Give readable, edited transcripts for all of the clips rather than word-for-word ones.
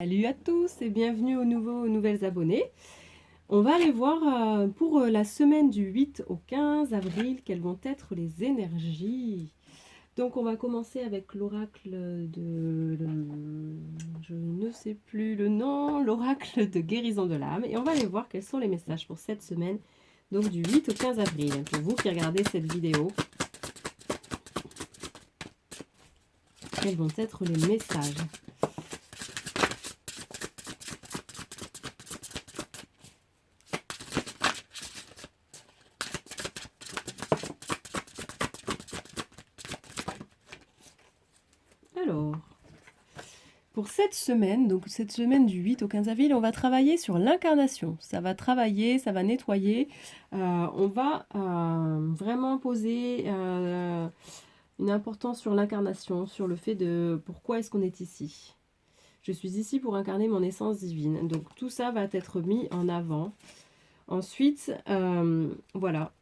Salut à tous et bienvenue aux nouvelles abonnés. On va aller voir pour la semaine du 8 au 15 avril quelles vont être les énergies. Donc on va commencer avec l'oracle je ne sais plus le nom, l'oracle de guérison de l'âme. Et on va aller voir quels sont les messages pour cette semaine, donc du 8 au 15 avril. Pour vous qui regardez cette vidéo, quels vont être les messages? Alors, pour cette semaine, donc cette semaine du 8 au 15 avril, on va travailler sur l'incarnation. Ça va travailler, ça va nettoyer. On va vraiment poser une importance sur l'incarnation, sur le fait de pourquoi est-ce qu'on est ici. Je suis ici pour incarner mon essence divine. Donc tout ça va être mis en avant. Ensuite, voilà,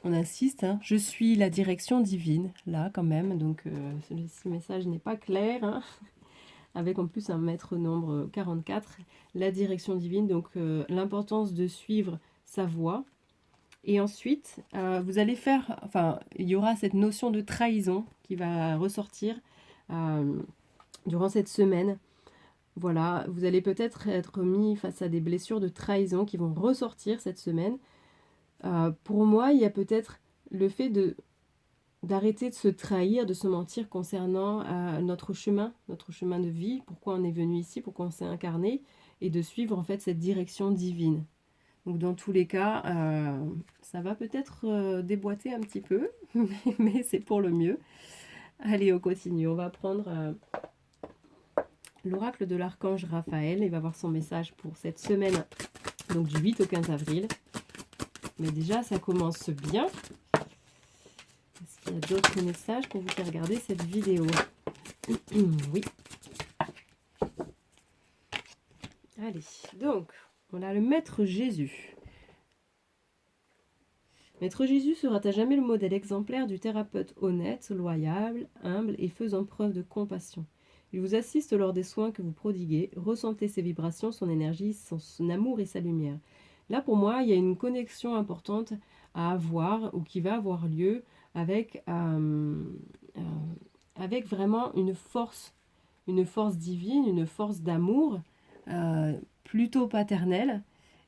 on insiste, hein, je suis la direction divine, là quand même. Donc ce message n'est pas clair, hein, avec en plus un maître nombre 44, la direction divine, donc l'importance de suivre sa voie. Et ensuite, vous allez faire, enfin, il y aura cette notion de trahison qui va ressortir durant cette semaine. Voilà, vous allez peut-être être mis face à des blessures de trahison qui vont ressortir cette semaine. Pour moi, il y a peut-être le fait d'arrêter de se trahir, de se mentir concernant notre chemin de vie, pourquoi on est venu ici, pourquoi on s'est incarné, et de suivre en fait cette direction divine. Donc dans tous les cas, ça va peut-être déboîter un petit peu, mais c'est pour le mieux. Allez, on continue. On va prendre l'oracle de l'archange Raphaël. Il va avoir son message pour cette semaine, donc du 8 au 15 avril. Mais déjà, ça commence bien. Est-ce qu'il y a d'autres messages pour vous faire regarder cette vidéo? Oui. Allez, donc, on a le Maître Jésus. Maître Jésus sera à jamais le modèle exemplaire du thérapeute honnête, loyal, humble et faisant preuve de compassion. Il vous assiste lors des soins que vous prodiguez, ressentez ses vibrations, son énergie, son amour et sa lumière. Là, pour moi, il y a une connexion importante à avoir ou qui va avoir lieu avec vraiment une force divine, une force d'amour plutôt paternelle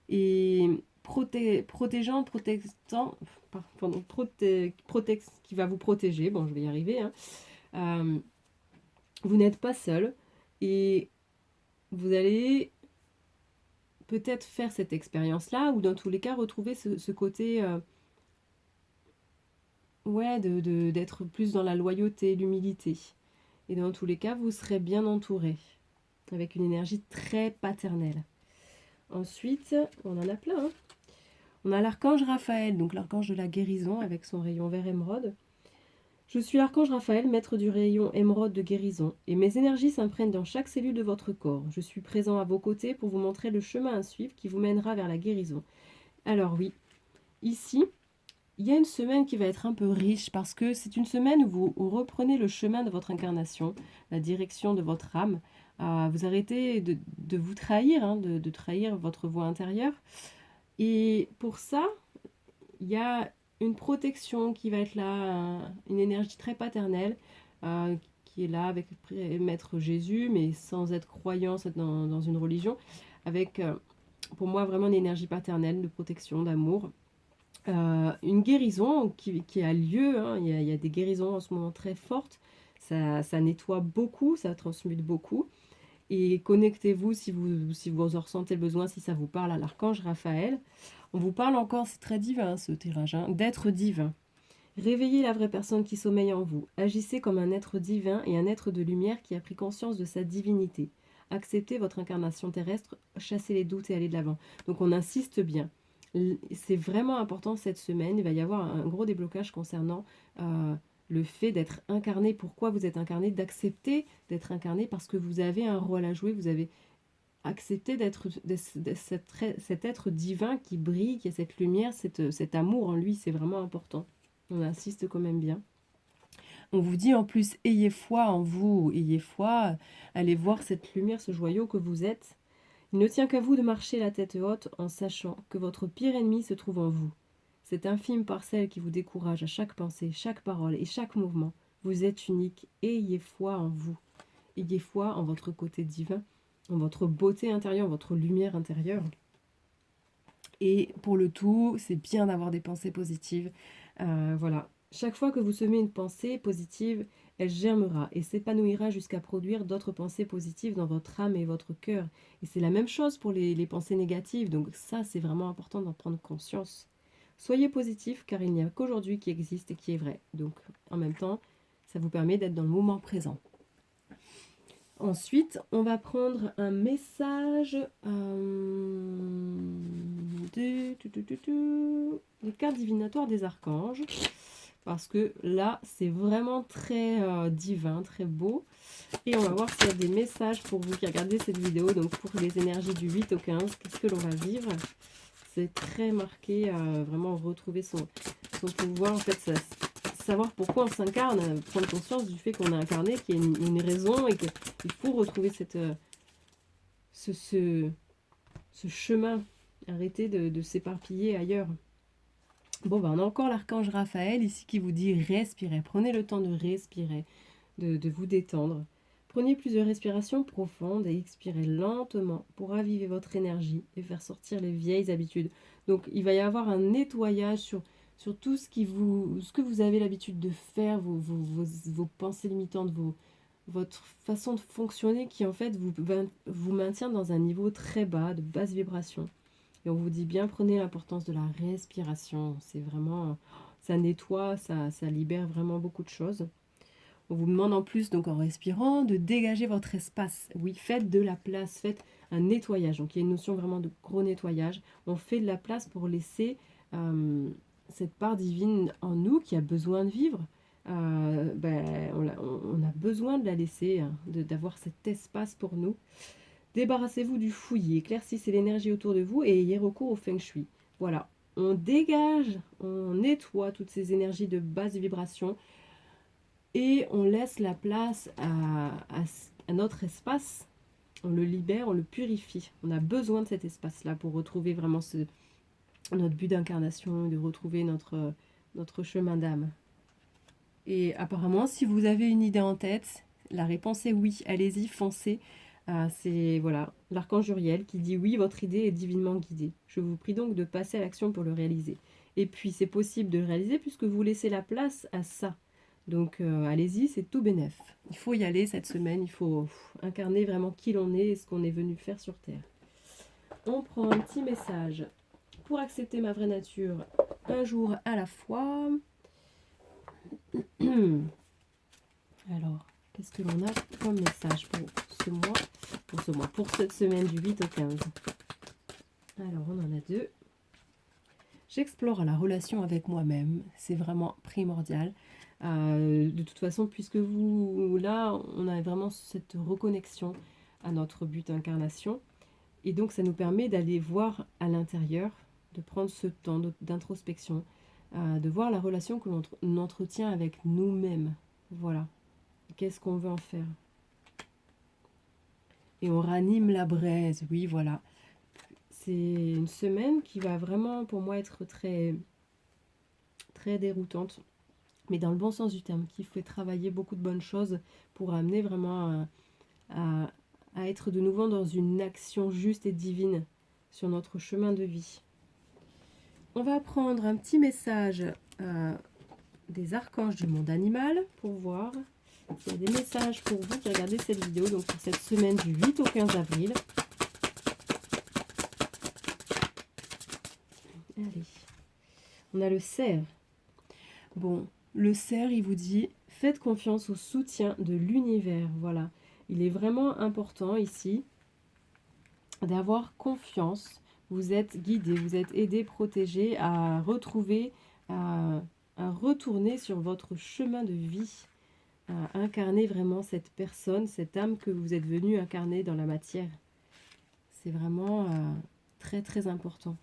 et protégeant, protectant, pardon, qui va vous protéger. Bon, je vais y arriver. Hein. Vous n'êtes pas seul et vous allez peut-être faire cette expérience-là ou dans tous les cas retrouver ce côté d'être plus dans la loyauté, l'humilité. Et dans tous les cas, vous serez bien entouré avec une énergie très paternelle. Ensuite, on en a plein. Hein. On a l'archange Raphaël, donc l'archange de la guérison avec son rayon vert émeraude. Je suis l'archange Raphaël, maître du rayon émeraude de guérison, et mes énergies s'imprègnent dans chaque cellule de votre corps. Je suis présent à vos côtés pour vous montrer le chemin à suivre qui vous mènera vers la guérison. Alors oui, ici, il y a une semaine qui va être un peu riche parce que c'est une semaine où vous reprenez le chemin de votre incarnation, la direction de votre âme. Vous arrêtez de vous trahir, hein, de trahir votre voix intérieure. Et pour ça, il y a une protection qui va être là, une énergie très paternelle qui est là avec Maître Jésus, mais sans être croyant dans une religion, avec pour moi vraiment une énergie paternelle de protection, d'amour. Une guérison qui a lieu, hein. Il y a des guérisons en ce moment très fortes, ça nettoie beaucoup, ça transmute beaucoup. Et connectez-vous si vous en ressentez le besoin, si ça vous parle, à l'archange Raphaël. On vous parle encore, c'est très divin ce tirage, hein, d'être divin. Réveillez la vraie personne qui sommeille en vous. Agissez comme un être divin et un être de lumière qui a pris conscience de sa divinité. Acceptez votre incarnation terrestre, chassez les doutes et allez de l'avant. Donc on insiste bien. C'est vraiment important cette semaine. Il va y avoir un gros déblocage concernant le fait d'être incarné. Pourquoi vous êtes incarné? D'accepter d'être incarné parce que vous avez un rôle à jouer. Vous avez accepté d'être cet être divin qui brille, qui a cette lumière, cet amour en lui. C'est vraiment important. On insiste quand même bien. On vous dit en plus, ayez foi en vous, ayez foi, allez voir cette lumière, ce joyau que vous êtes. Il ne tient qu'à vous de marcher la tête haute en sachant que votre pire ennemi se trouve en vous. Cette infime parcelle qui vous décourage à chaque pensée, chaque parole et chaque mouvement. Vous êtes unique, ayez foi en vous. Ayez foi en votre côté divin, en votre beauté intérieure, votre lumière intérieure. Et pour le tout, c'est bien d'avoir des pensées positives. Voilà. Chaque fois que vous semez une pensée positive, elle germera et s'épanouira jusqu'à produire d'autres pensées positives dans votre âme et votre cœur. Et c'est la même chose pour les pensées négatives. Donc ça, c'est vraiment important d'en prendre conscience. Soyez positif car il n'y a qu'aujourd'hui qui existe et qui est vrai. Donc en même temps, ça vous permet d'être dans le moment présent. Ensuite, on va prendre un message des cartes divinatoires des archanges. Parce que là, c'est vraiment très divin, très beau. Et on va voir s'il y a des messages pour vous qui regardez cette vidéo. Donc pour les énergies du 8 au 15, qu'est-ce que l'on va vivre? C'est très marqué, vraiment retrouver son pouvoir. En fait, savoir pourquoi on s'incarne, prendre conscience du fait qu'on est incarné, qu'il y a une raison et qu'il faut retrouver ce chemin, arrêter de s'éparpiller ailleurs. Bon, ben, on a encore l'archange Raphaël ici qui vous dit respirez. Prenez le temps de respirer, de vous détendre. Prenez plusieurs respirations profondes et expirez lentement pour raviver votre énergie et faire sortir les vieilles habitudes. Donc, il va y avoir un nettoyage sur tout ce que vous avez l'habitude de faire, vos pensées limitantes, votre façon de fonctionner qui, en fait, vous maintient dans un niveau très bas, de basse vibration. Et on vous dit bien, prenez l'importance de la respiration. C'est vraiment, ça nettoie, ça libère vraiment beaucoup de choses. On vous demande en plus, donc en respirant, de dégager votre espace. Oui, faites de la place, faites un nettoyage. Donc il y a une notion vraiment de gros nettoyage. On fait de la place pour laisser cette part divine en nous qui a besoin de vivre. On a besoin de la laisser, hein, d'avoir cet espace pour nous. Débarrassez-vous du fouillis, éclaircissez l'énergie autour de vous et ayez recours au feng shui. Voilà, on dégage, on nettoie toutes ces énergies de basse vibration et on laisse la place à notre espace. On le libère, on le purifie. On a besoin de cet espace-là pour retrouver vraiment notre but d'incarnation et de retrouver notre chemin d'âme. Et apparemment, si vous avez une idée en tête, la réponse est oui. Allez-y, foncez. C'est voilà, l'archange Uriel qui dit oui, votre idée est divinement guidée. Je vous prie donc de passer à l'action pour le réaliser. Et puis c'est possible de le réaliser puisque vous laissez la place à ça. Donc allez-y, c'est tout bénef. Il faut y aller cette semaine, il faut incarner vraiment qui l'on est et ce qu'on est venu faire sur Terre. On prend un petit message pour accepter ma vraie nature, un jour à la fois. Alors, qu'est-ce que l'on a comme message pour cette semaine du 8 au 15? Alors, on en a deux. J'explore la relation avec moi-même, c'est vraiment primordial. De toute façon, puisque là, on a vraiment cette reconnexion à notre but d'incarnation. Et donc, ça nous permet d'aller voir à l'intérieur, de prendre ce temps d'introspection, de voir la relation que l'on entretient avec nous-mêmes. Voilà. Qu'est-ce qu'on veut en faire? Et on ranime la braise, oui, voilà. C'est une semaine qui va vraiment, pour moi, être très, très déroutante, mais dans le bon sens du terme, qui fait travailler beaucoup de bonnes choses pour amener vraiment à être de nouveau dans une action juste et divine sur notre chemin de vie. On va prendre un petit message des archanges du monde animal pour voir s'il y a des messages pour vous qui regardez cette vidéo, donc pour cette semaine du 8 au 15 avril. Allez, on a le cerf. Bon, le cerf, il vous dit, faites confiance au soutien de l'univers. Voilà, il est vraiment important ici d'avoir confiance. Vous êtes guidé, vous êtes aidé, protégé à retrouver, à retourner sur votre chemin de vie, à incarner vraiment cette personne, cette âme que vous êtes venu incarner dans la matière. C'est vraiment très très important.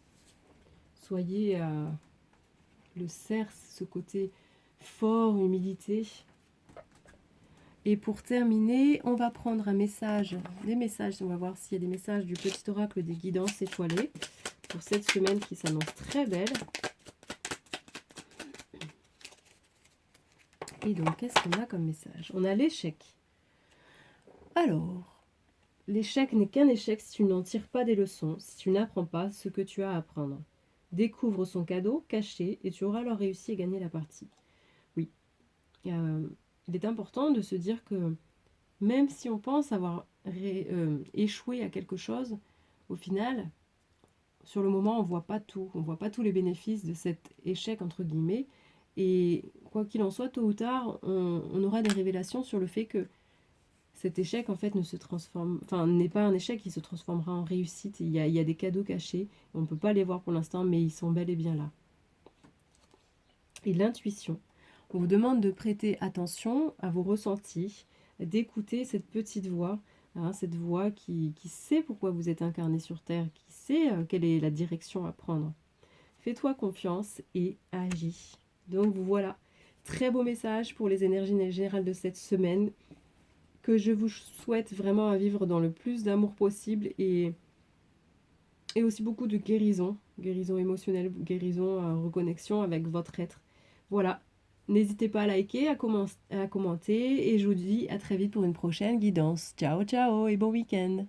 Soyez le cerf, ce côté fort, humilité, Et pour terminer, on va prendre un message, des messages, on va voir s'il y a des messages du petit oracle des guidances étoilées pour cette semaine qui s'annonce très belle. Et donc, qu'est-ce qu'on a comme message? On a l'échec. Alors, l'échec n'est qu'un échec si tu n'en tires pas des leçons, si tu n'apprends pas ce que tu as à apprendre. Découvre son cadeau caché et tu auras alors réussi à gagner la partie. Oui, il est important de se dire que même si on pense avoir échoué à quelque chose, au final, sur le moment, on ne voit pas tout. On ne voit pas tous les bénéfices de cet échec, entre guillemets. Et quoi qu'il en soit, tôt ou tard, on aura des révélations sur le fait que cet échec, en fait, ne se transforme, enfin, n'est pas un échec qui se transformera en réussite. Il y a des cadeaux cachés. On ne peut pas les voir pour l'instant, mais ils sont bel et bien là. Et l'intuition. On vous demande de prêter attention à vos ressentis, d'écouter cette petite voix, hein, cette voix qui sait pourquoi vous êtes incarné sur Terre, qui sait quelle est la direction à prendre. Fais-toi confiance et agis. Donc voilà, très beau message pour les énergies générales de cette semaine, que je vous souhaite vraiment à vivre dans le plus d'amour possible et aussi beaucoup de guérison, guérison émotionnelle, guérison, reconnexion avec votre être. Voilà, n'hésitez pas à liker, à commenter et je vous dis à très vite pour une prochaine guidance. Ciao ciao et bon week-end.